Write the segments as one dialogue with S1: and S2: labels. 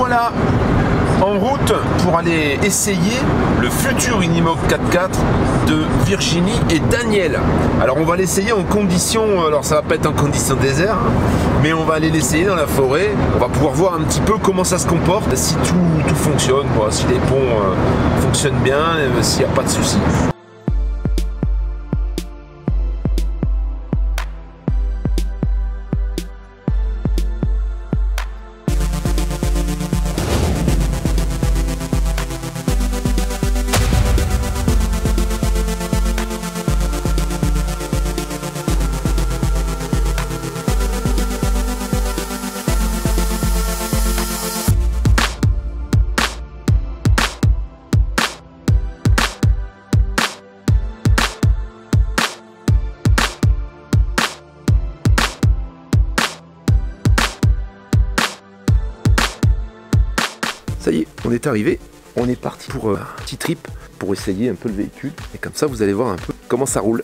S1: voilà en route pour aller essayer le futur Unimog 4x4 de Virginie et Daniel. Alors on va l'essayer en condition, alors ça va pas être en condition désert, mais on va aller l'essayer dans la forêt. On va pouvoir voir un petit peu comment ça se comporte, si tout fonctionne, quoi, si les ponts fonctionnent bien, s'il n'y a pas de soucis. Ça y est, on est arrivé, on est parti pour un petit trip pour essayer un peu le véhicule. Et comme ça, vous allez voir un peu comment ça roule.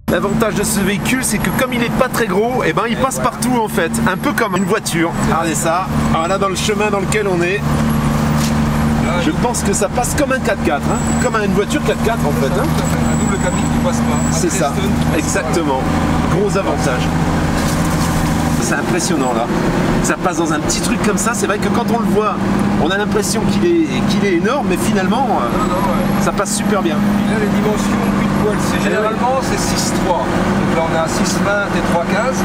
S1: L'avantage de ce véhicule, c'est que comme il n'est pas très gros, et ben il passe partout en fait, un peu comme une voiture. Regardez ça, voilà dans le chemin dans lequel on est. Je pense que ça passe comme un 4x4, hein, comme une voiture 4x4 en fait. Hein.
S2: Un double cabine qui passe pas.
S1: C'est ça, exactement. Gros avantage. C'est impressionnant là. Ça passe dans un petit truc comme ça. C'est vrai que quand on le voit, on a l'impression qu'il est énorme, mais finalement, ça passe super bien.
S2: Il a les dimensions 8 poils. Généralement, c'est 6,3. Donc là, on a 6 mains et 3 cases.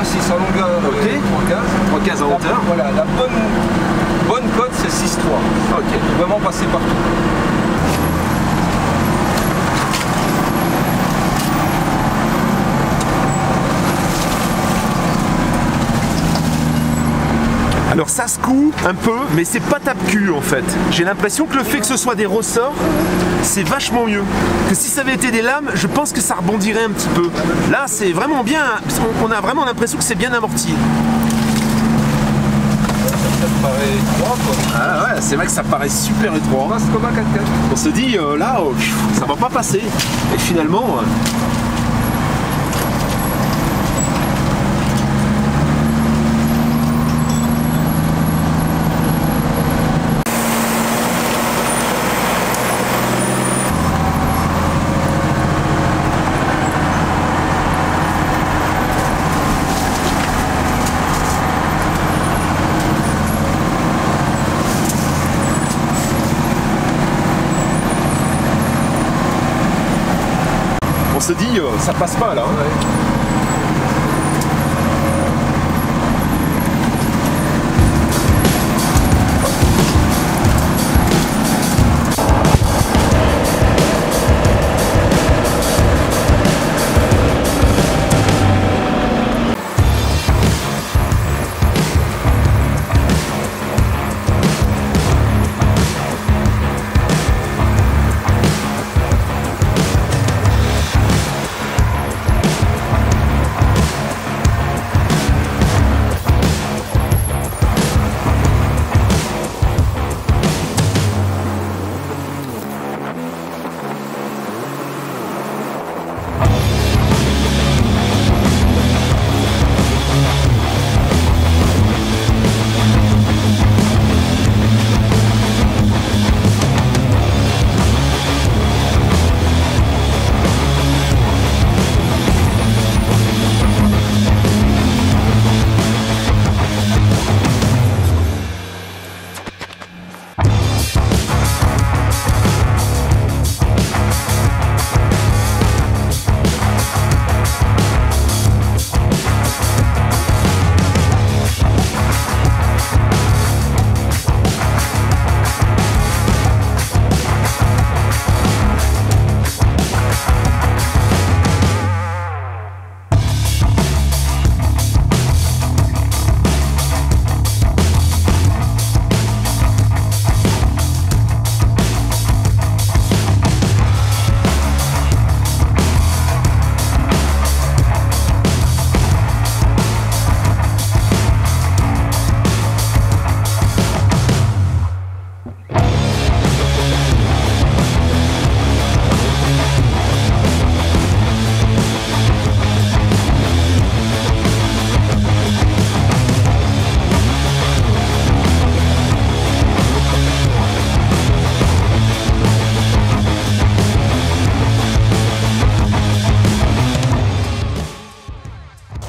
S2: 6 en longueur et 3 cases.
S1: 3 cases en hauteur.
S2: Voilà, la bonne cote, c'est 6,3.
S1: Ok.
S2: Il peut vraiment passer partout.
S1: Alors ça secoue un peu, mais c'est pas tape-cul en fait. J'ai l'impression que le fait que ce soit des ressorts, c'est vachement mieux. Que si ça avait été des lames, je pense que ça rebondirait un petit peu. Là, c'est vraiment bien, on a vraiment l'impression que c'est bien amorti.
S2: Ça paraît étroit quoi.
S1: Ah ouais, c'est vrai que ça paraît super étroit.
S2: On passe comme un 4x4.
S1: On se dit, là, ça va pas passer. Et finalement... se dit, ça passe pas là.
S2: Ouais.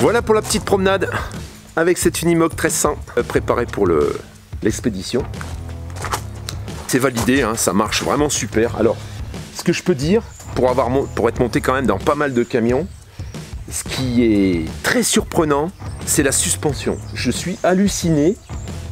S1: Voilà pour la petite promenade avec cette Unimog 1300 préparée pour l'expédition. C'est validé, hein, ça marche vraiment super. Alors, ce que je peux dire, pour être monté quand même dans pas mal de camions, ce qui est très surprenant, c'est la suspension. Je suis halluciné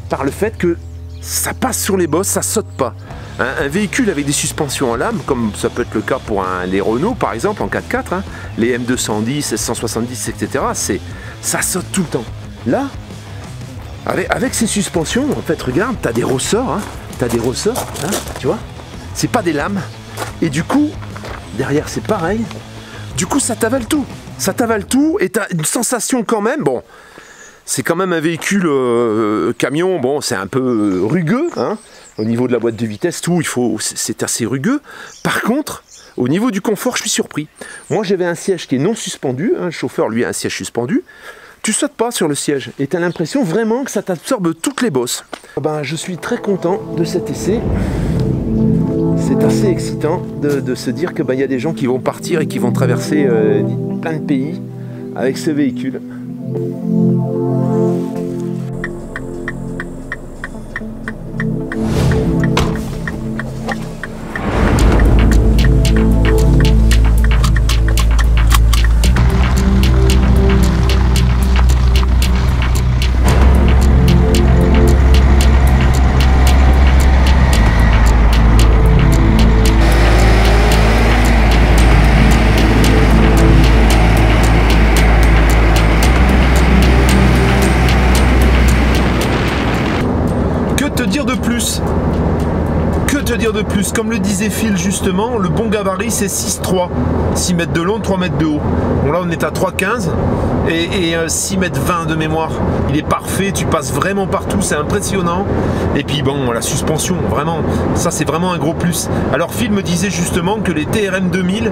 S1: par le fait que ça passe sur les bosses, ça saute pas. Un véhicule avec des suspensions en lame, comme ça peut être le cas pour les Renault par exemple en 4x4, hein, les M210, S170, etc., ça saute tout le temps. Là, avec ces suspensions, en fait, regarde, tu as des ressorts, hein, tu vois, c'est pas des lames, et du coup, derrière c'est pareil, du coup ça t'avale tout, et tu as une sensation quand même, bon, c'est quand même un véhicule camion, bon, c'est un peu rugueux, hein, au niveau de la boîte de vitesse, tout, c'est assez rugueux. Par contre, au niveau du confort, je suis surpris. Moi, j'avais un siège qui est non suspendu, hein, le chauffeur, lui, a un siège suspendu. Tu sautes pas sur le siège et tu as l'impression vraiment que ça t'absorbe toutes les bosses. Ben, je suis très content de cet essai. C'est assez excitant de se dire que ben, y a des gens qui vont partir et qui vont traverser plein de pays avec ce véhicule. De plus, comme le disait Phil justement, le bon gabarit c'est 6,3, 6 mètres de long, 3 mètres de haut. Bon là on est à 3,15 et 6 mètres 20 de mémoire. Il est parfait, tu passes vraiment partout, c'est impressionnant. Et puis bon, la suspension, vraiment, ça c'est vraiment un gros plus. Alors Phil me disait justement que les TRM 2000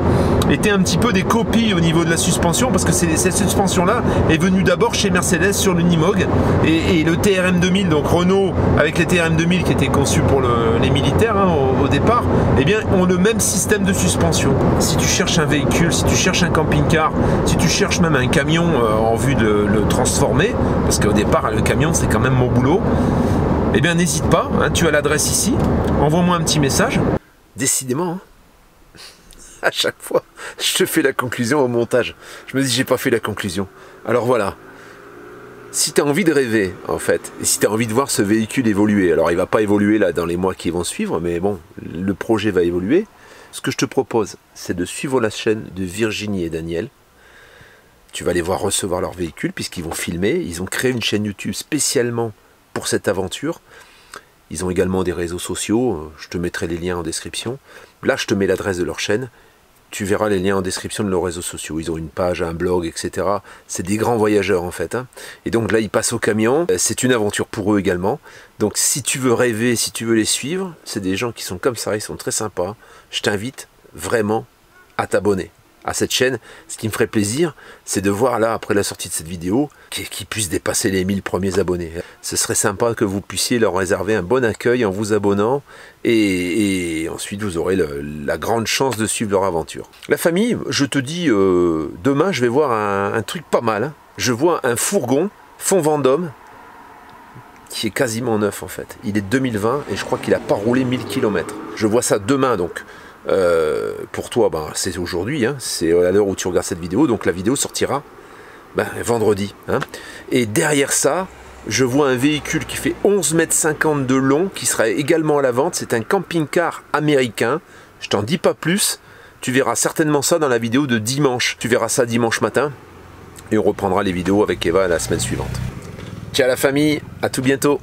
S1: étaient un petit peu des copies au niveau de la suspension, parce que cette suspension là est venue d'abord chez Mercedes sur l'Unimog, et le TRM 2000, donc Renault avec les TRM 2000 qui étaient conçus pour les militaires, hein, au départ, eh bien, ont le même système de suspension. Si tu cherches un véhicule, si tu cherches un camping-car, si tu cherches même un camion en vue de le transformer, parce qu'au départ, le camion, c'est quand même mon boulot, eh bien, n'hésite pas, hein, tu as l'adresse ici, envoie-moi un petit message. Décidément, hein. À chaque fois, je te fais la conclusion au montage. Je me dis, j'ai pas fait la conclusion. Alors voilà. Si tu as envie de rêver, en fait, et si tu as envie de voir ce véhicule évoluer, alors il va pas évoluer là dans les mois qui vont suivre, mais bon, le projet va évoluer. Ce que je te propose, c'est de suivre la chaîne de Virginie et Daniel. Tu vas les voir recevoir leur véhicule puisqu'ils vont filmer. Ils ont créé une chaîne YouTube spécialement pour cette aventure. Ils ont également des réseaux sociaux. Je te mettrai les liens en description. Là, je te mets l'adresse de leur chaîne. Tu verras les liens en description de leurs réseaux sociaux. Ils ont une page, un blog, etc. C'est des grands voyageurs en fait. Et donc là, ils passent au camion. C'est une aventure pour eux également. Donc si tu veux rêver, si tu veux les suivre, c'est des gens qui sont comme ça, ils sont très sympas. Je t'invite vraiment à t'abonner à cette chaîne. Ce qui me ferait plaisir, c'est de voir là, après la sortie de cette vidéo, qu'ils puissent dépasser les 1000 premiers abonnés. Ce serait sympa que vous puissiez leur réserver un bon accueil en vous abonnant et ensuite vous aurez la grande chance de suivre leur aventure. La famille, je te dis, demain je vais voir un truc pas mal. Je vois un fourgon fond Vendôme qui est quasiment neuf en fait. Il est 2020 et je crois qu'il n'a pas roulé 1000 km. Je vois ça demain donc. Pour toi, ben, c'est aujourd'hui, hein, c'est à l'heure où tu regardes cette vidéo, donc la vidéo sortira vendredi. Hein. Et derrière ça, je vois un véhicule qui fait 11,50 m de long, qui sera également à la vente. C'est un camping-car américain. Je t'en dis pas plus. Tu verras certainement ça dans la vidéo de dimanche. Tu verras ça dimanche matin. Et on reprendra les vidéos avec Eva la semaine suivante. Ciao la famille, à tout bientôt.